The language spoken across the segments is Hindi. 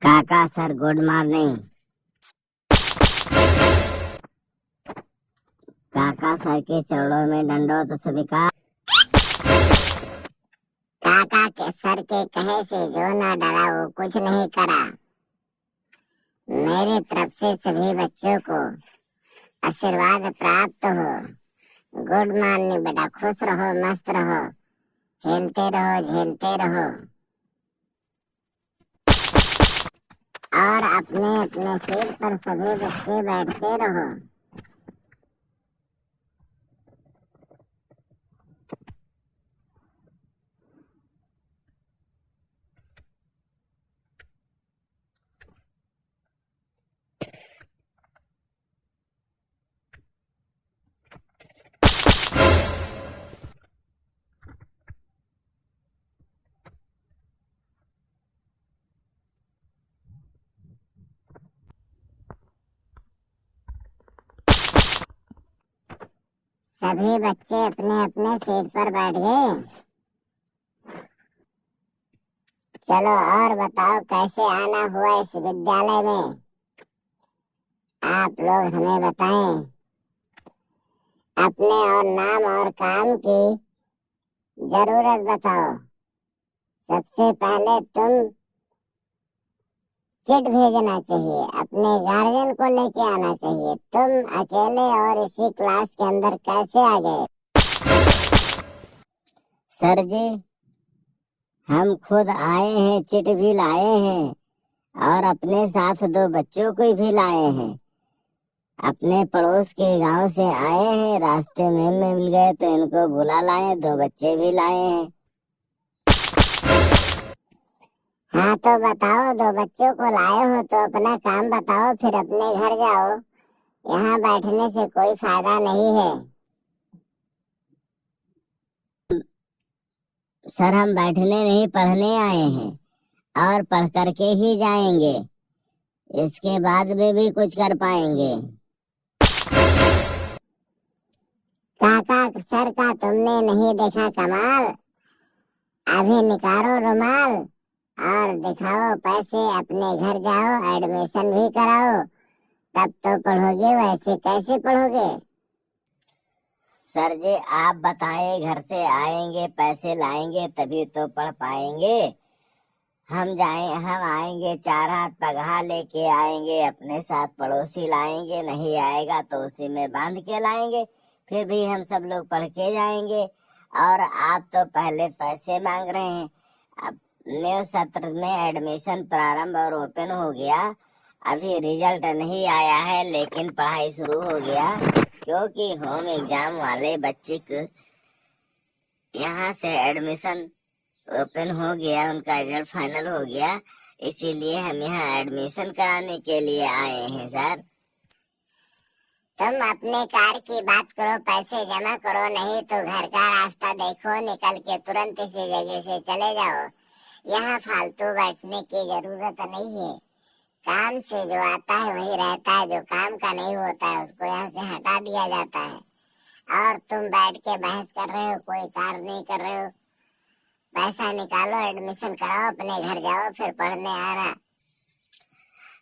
काका सर गुड मॉर्निंग। काका सर के चरणों में दंडवत स्वीकार। काका के सर के कहे से जो ना डरा वो कुछ नहीं करा। मेरी तरफ से सभी बच्चों को आशीर्वाद प्राप्त हो। गुड मॉर्निंग बेटा, खुश रहो, मस्त रहो, खेलते रहो, झेलते रहो और अपने अपने सीट पर सभी बच्चे बैठते रहो। सभी बच्चे अपने अपने सीट पर बैठ गए। चलो और बताओ कैसे आना हुआ इस विद्यालय में। आप लोग हमें बताएं। अपने और नाम और काम की जरूरत बताओ। सबसे पहले तुम चिट भेजना चाहिए, अपने गार्जियन को लेके आना चाहिए। तुम अकेले और इसी क्लास के अंदर कैसे आ गए? सर जी, हम खुद आए हैं, चिट भी लाए हैं और अपने साथ दो बच्चों को भी लाए हैं। अपने पड़ोस के गांव से आए हैं, रास्ते में मिल गए तो इनको बुला लाए, दो बच्चे भी लाए हैं। हाँ तो बताओ, दो बच्चों को लाए हो तो अपना काम बताओ, फिर अपने घर जाओ। यहाँ बैठने से कोई फायदा नहीं है। सर हम बैठने नहीं पढ़ने आए हैं और पढ़ करके ही जाएंगे। इसके बाद में भी कुछ कर पाएंगे। काका सर का तुमने नहीं देखा कमाल? अभी निकालो रुमाल और दिखाओ पैसे, अपने घर जाओ, एडमिशन भी कराओ, तब तो पढ़ोगे, वैसे कैसे पढ़ोगे? सर जी आप बताएं, घर से आएंगे पैसे लाएंगे तभी तो पढ़ पाएंगे। हम आएंगे, चार हाथ पगहा लेके आएंगे, अपने साथ पड़ोसी लाएंगे, नहीं आएगा तो उसी में बांध के लाएंगे, फिर भी हम सब लोग पढ़ के जाएंगे। और आप तो पहले पैसे मांग रहे हैं। अब न्यू सत्र में एडमिशन प्रारंभ और ओपन हो गया, अभी रिजल्ट नहीं आया है लेकिन पढ़ाई शुरू हो गया, क्योंकि होम एग्जाम वाले बच्चे को यहाँ से एडमिशन ओपन हो गया, उनका रिजल्ट फाइनल हो गया, इसीलिए हम यहाँ एडमिशन कराने के लिए आए हैं। सर तुम अपने कार की बात करो, पैसे जमा करो, नहीं तो घर का रास्ता देखो, निकल के तुरंत इसी जगह से चले जाओ। यहाँ फालतू बैठने की जरूरत नहीं है। काम से जो आता है वही रहता है, जो काम का नहीं होता है उसको यहाँ से हटा दिया जाता है। और तुम बैठ के बहस कर रहे हो, कोई कार्य नहीं कर रहे हो। पैसा निकालो, एडमिशन कराओ, अपने घर जाओ, फिर पढ़ने आना।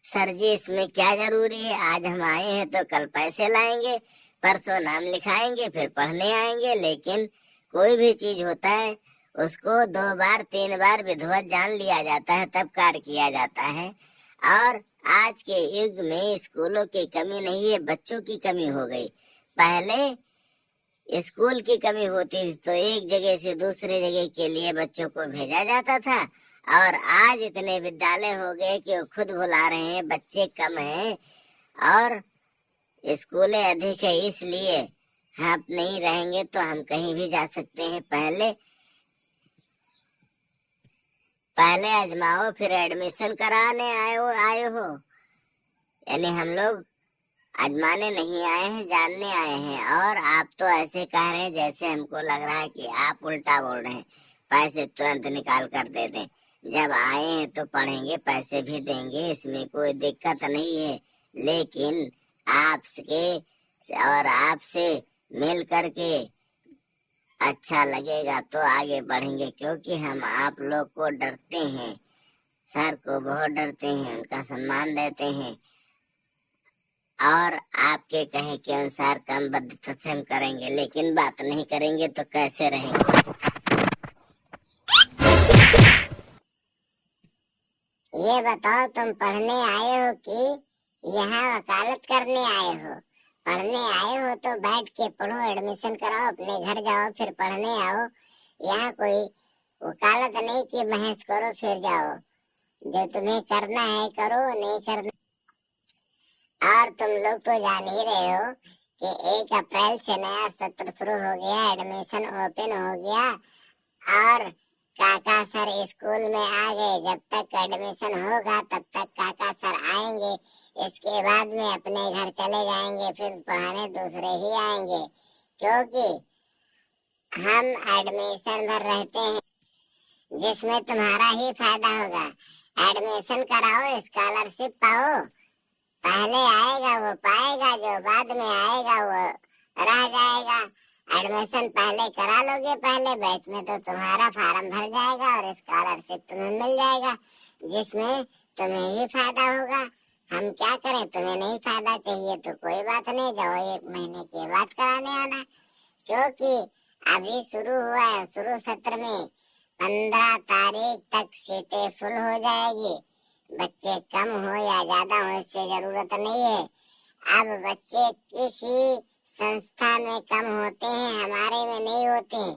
सर जी इसमें क्या जरूरी है, आज हम आए हैं तो कल पैसे लाएंगे, परसों नाम लिखाएंगे, फिर पढ़ने आएंगे। लेकिन कोई भी चीज होता है उसको 2 बार 3 बार विधिवत जान लिया जाता है, तब कार्य किया जाता है। और आज के युग में स्कूलों की कमी नहीं है, बच्चों की कमी हो गई। पहले स्कूल की कमी होती थी तो एक जगह से दूसरे जगह के लिए बच्चों को भेजा जाता था, और आज इतने विद्यालय हो गए कि वो खुद बुला रहे हैं, बच्चे कम हैं और स्कूलें अधिक है, इसलिए आप नहीं रहेंगे तो हम कहीं भी जा सकते हैं। पहले आजमाओ, फिर एडमिशन कराने आए हो। यानी हम लोग आजमाने नहीं आए हैं, जानने आए हैं। और आप तो ऐसे कह रहे हैं जैसे हमको लग रहा है कि आप उल्टा बोल रहे हैं, पैसे तुरंत निकाल कर दे दें। जब आए हैं तो पढ़ेंगे, पैसे भी देंगे, इसमें कोई दिक्कत नहीं है। लेकिन आपसे मिल करके अच्छा लगेगा तो आगे बढ़ेंगे, क्योंकि हम आप लोग को डरते हैं। सर को बहुत डरते हैं, उनका सम्मान देते हैं और आपके कहे के अनुसार क्रमबद्ध से हम करेंगे, लेकिन बात नहीं करेंगे तो कैसे रहेंगे। ये बताओ, तुम पढ़ने आए हो कि यहाँ वकालत करने आए हो? पढ़ने आए हो तो बैठ के पढ़ो, एडमिशन कराओ, अपने घर जाओ, फिर पढ़ने आओ। यहाँ कोई वकालत नहीं कि बहस करो फिर जाओ। जो तुम्हें करना है करो, नहीं करना। और तुम लोग तो जान ही रहे हो कि 1 अप्रैल से नया सत्र शुरू हो गया, एडमिशन ओपन हो गया और काका सर स्कूल में आ गए। जब तक एडमिशन होगा तब तक काका सर आएंगे, इसके बाद में अपने घर चले जाएंगे, फिर पढ़ाने दूसरे ही आएंगे, क्योंकि हम एडमिशन भर रहते हैं जिसमें तुम्हारा ही फायदा होगा। एडमिशन कराओ, स्कॉलरशिप पाओ, पहले आएगा वो पाएगा, जो बाद में आएगा वो रह जाएगा। एडमिशन पहले करा लोगे पहले बैच में तो तुम्हारा फार्म भर जाएगा और स्कॉलरशिप तुम्हें मिल जाएगा, जिसमें तुम्हें ही फायदा होगा। हम क्या करें, तुम्हें नहीं फायदा चाहिए तो कोई बात नहीं, जाओ 1 महीने के बाद कराने आना, क्योंकि अभी शुरू हुआ है। शुरू सत्र में 15 तारीख तक सीटें फुल हो जाएगी। बच्चे कम हो या ज्यादा हो इससे जरूरत नहीं है। अब बच्चे किसी संस्था में कम होते हैं, हमारे में नहीं होते हैं,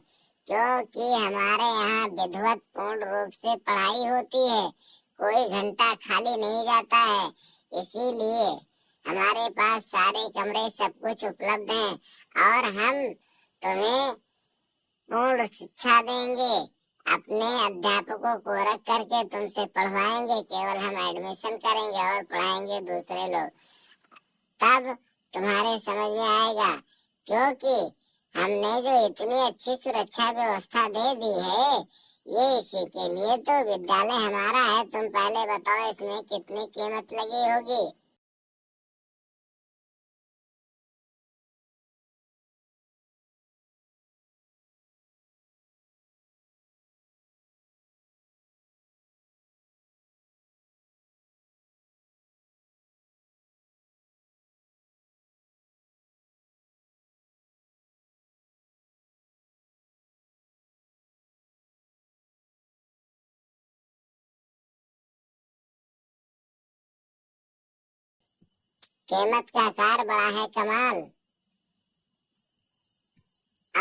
क्योंकि हमारे यहाँ विधिवत पूर्ण रूप से पढ़ाई होती है, कोई घंटा खाली नहीं जाता है। इसीलिए हमारे पास सारे कमरे सब कुछ उपलब्ध हैं और हम तुम्हें पूर्ण शिक्षा देंगे। अपने अध्यापकों को रख करके तुमसे पढ़वाएंगे, केवल हम एडमिशन करेंगे और पढ़ाएंगे दूसरे लोग। तब तुम्हारे समझ में आएगा, क्योंकि हमने जो इतनी अच्छी सुरक्षा व्यवस्था दे दी है ये इसी के लिए तो विद्यालय हमारा है। तुम पहले बताओ इसमें कितनी कीमत लगी होगी। कीमत का कार बड़ा है कमाल,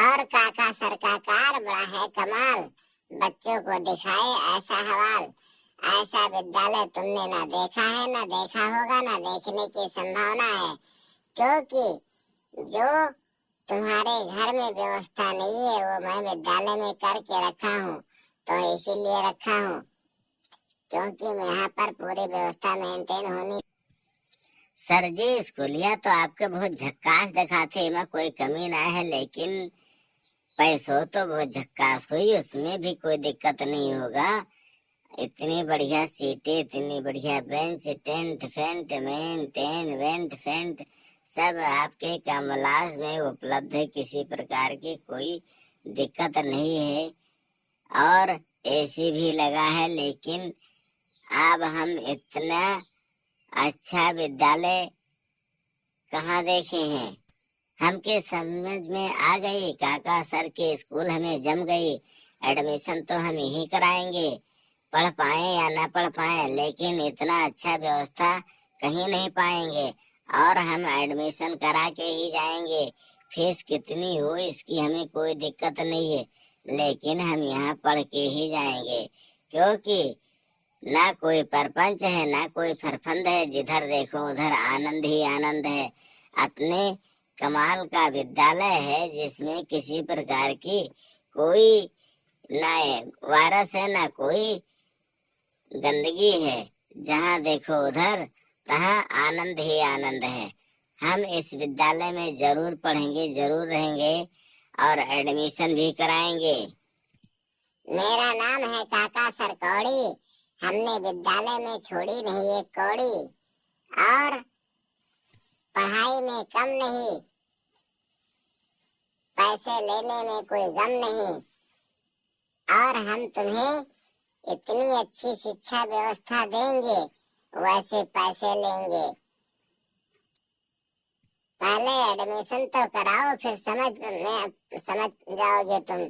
और काका सर का कार बड़ा है कमाल। बच्चों को दिखाए ऐसा हवाल, ऐसा विद्यालय तुमने ना देखा है, ना देखा होगा, ना देखने की संभावना है, क्योंकि जो तुम्हारे घर में व्यवस्था नहीं है वो मैं विद्यालय में करके रखा हूँ। तो इसीलिए रखा हूँ क्योंकि यहाँ पर पूरी व्यवस्था मेंटेन होनी। सर जी, स्कूलिया तो आपके बहुत झक्कास दिखाते, में कोई कमी ना है, लेकिन पैसों तो बहुत झक्कास हुई, उसमें भी कोई दिक्कत नहीं होगा। इतनी बढ़िया सीटें, इतनी बढ़िया बेंच, टेंट फेंट मेन वेंट फेंट सब आपके कमलास में उपलब्ध है, किसी प्रकार की कोई दिक्कत नहीं है। और एसी भी लगा है, लेकिन अब हम इतना अच्छा विद्यालय कहाँ देखे हैं। हमके समझ में आ गई, काका सर के स्कूल हमें जम गई। एडमिशन तो हम ही कराएंगे, पढ़ पाए या ना पढ़ पाए, लेकिन इतना अच्छा व्यवस्था कहीं नहीं पाएंगे और हम एडमिशन करा के ही जाएंगे। फीस कितनी हो इसकी हमें कोई दिक्कत नहीं है, लेकिन हम यहाँ पढ़ के ही जाएंगे, क्योंकि ना कोई परपंच है ना कोई फरफंद है, जिधर देखो उधर आनंद ही आनंद है। अपने कमाल का विद्यालय है जिसमें किसी प्रकार की कोई ना वायरस है ना कोई गंदगी है, जहाँ देखो उधर तहाँ आनंद ही आनंद है। हम इस विद्यालय में जरूर पढ़ेंगे, जरूर रहेंगे और एडमिशन भी कराएंगे। मेरा नाम है काका सर कौड़ी, हमने विद्यालय में छोड़ी नहीं एक कौड़ी, और पढ़ाई में कम नहीं, पैसे लेने में कोई गम नहीं, और हम तुम्हें इतनी अच्छी शिक्षा व्यवस्था देंगे, वैसे पैसे लेंगे। पहले एडमिशन तो कराओ, फिर समझ जाओगे तुम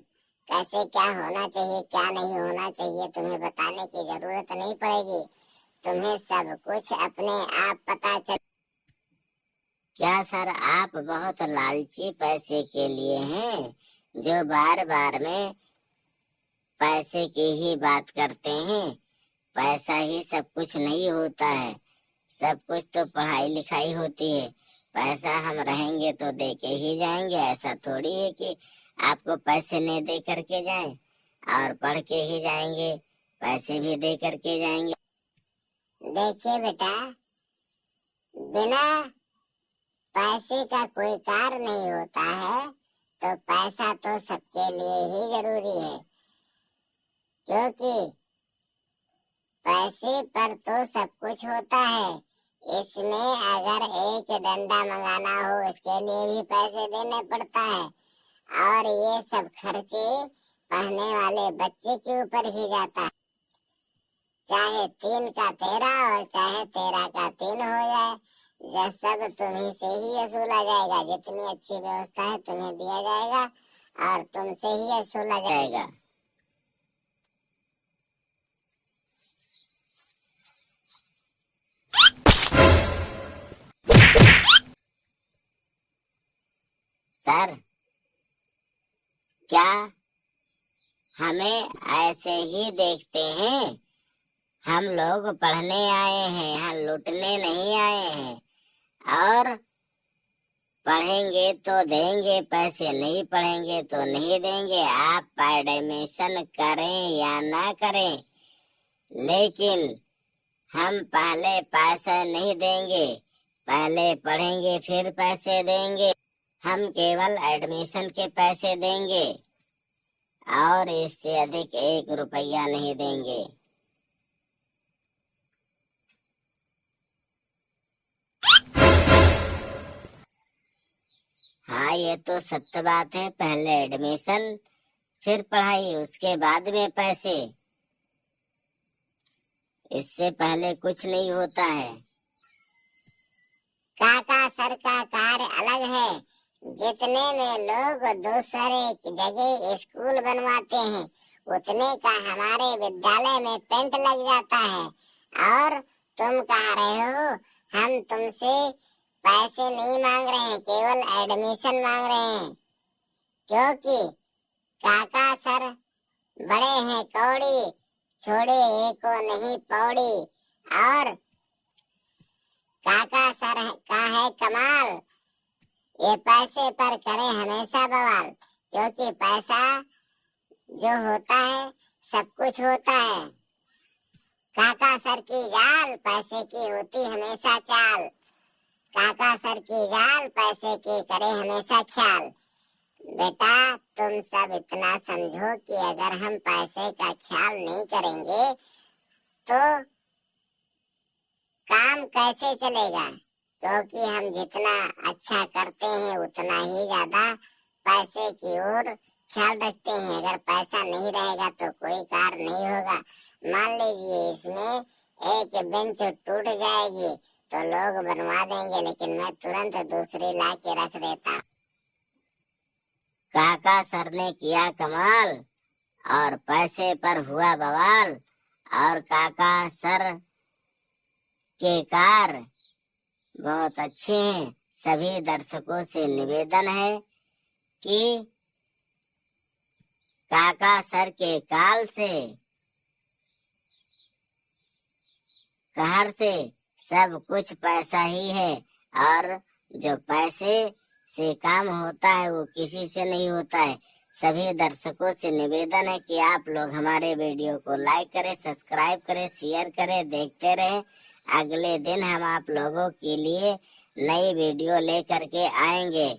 कैसे क्या होना चाहिए, क्या नहीं होना चाहिए। तुम्हें बताने की जरूरत नहीं पड़ेगी, तुम्हें सब कुछ अपने आप पता चल। क्या सर आप बहुत लालची पैसे के लिए हैं, जो बार बार में पैसे की ही बात करते हैं? पैसा ही सब कुछ नहीं होता है, सब कुछ तो पढ़ाई लिखाई होती है। पैसा हम रहेंगे तो दे के ही जाएंगे, ऐसा थोड़ी है कि आपको पैसे नहीं दे करके जाएं और पढ़ के ही जाएंगे, पैसे भी दे करके जाएंगे। देखिए बेटा, बिना पैसे का कोई कार्य नहीं होता है, तो पैसा तो सबके लिए ही जरूरी है, क्योंकि पैसे पर तो सब कुछ होता है। इसमें अगर एक डंडा मंगाना हो, इसके लिए भी पैसे देने पड़ता है, और ये सब खर्चे पढ़ने वाले बच्चे के ऊपर ही जाता है। चाहे 3 का 13 और चाहे 13 का 3 हो जाए, यह सब तुम्ही से ही वसूला जाएगा। जितनी अच्छी व्यवस्था है तुम्हें दिया जाएगा और तुमसे ही वसूला जाएगा। सर क्या हमें ऐसे ही देखते हैं? हम लोग पढ़ने आए हैं, हम लूटने नहीं आए हैं। और पढ़ेंगे तो देंगे पैसे, नहीं पढ़ेंगे तो नहीं देंगे। आप एडमिशन करें या ना करें, लेकिन हम पहले पैसे नहीं देंगे, पहले पढ़ेंगे फिर पैसे देंगे। हम केवल एडमिशन के पैसे देंगे और इससे अधिक 1 रुपया नहीं देंगे। हाँ, ये तो सत्य बात है। पहले एडमिशन फिर पढ़ाई, उसके बाद में पैसे, इससे पहले कुछ नहीं होता है। काका सर का कार्य अलग है। जितने में लोग दूसरे जगह स्कूल बनवाते हैं, उतने का हमारे विद्यालय में पेंट लग जाता है। और तुम कह रहे हो हम तुमसे पैसे नहीं मांग रहे हैं, केवल एडमिशन मांग रहे हैं, क्योंकि काका सर बड़े हैं कौड़ी, छोड़े एको नहीं पौड़ी। और काका सर का है कमाल, ये पैसे पर करे हमेशा बवाल, क्योंकि पैसा जो होता है सब कुछ होता है। काका सर की जाल पैसे की होती हमेशा चाल, काका सर की जाल पैसे की करे हमेशा ख्याल। बेटा तुम सब इतना समझो कि अगर हम पैसे का ख्याल नहीं करेंगे तो काम कैसे चलेगा, क्योंकि हम जितना अच्छा करते हैं उतना ही ज्यादा पैसे की ओर ख्याल रखते हैं। अगर पैसा नहीं रहेगा तो कोई कार्य नहीं होगा। मान लीजिए इसमें एक बेंच टूट जाएगी तो लोग बनवा देंगे, लेकिन मैं तुरंत दूसरी ला के रख देता। काका सर ने किया कमाल और पैसे पर हुआ बवाल, और काका सर के कार्य बहुत अच्छे हैं। सभी दर्शकों से निवेदन है कि काका सर के काल से, कहर से सब कुछ पैसा ही है, और जो पैसे से काम होता है वो किसी से नहीं होता है। सभी दर्शकों से निवेदन है कि आप लोग हमारे वीडियो को लाइक करें, सब्सक्राइब करें, शेयर करें, देखते रहें। अगले दिन हम आप लोगों के लिए नई वीडियो लेकर के आएंगे।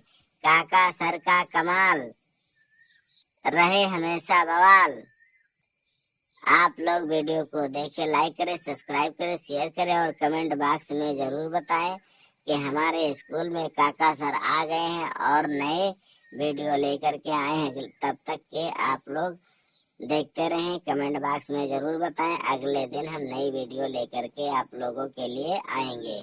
काका सर का कमाल, रहे हमेशा बवाल। आप लोग वीडियो को देखें, लाइक करें, सब्सक्राइब करें, शेयर करें और कमेंट बॉक्स में जरूर बताएं कि हमारे स्कूल में काका सर आ गए हैं और नए वीडियो लेकर के आए हैं। तब तक के आप लोग देखते रहें, कमेंट बॉक्स में जरूर बताएं। अगले दिन हम नई वीडियो लेकर के आप लोगों के लिए आएंगे।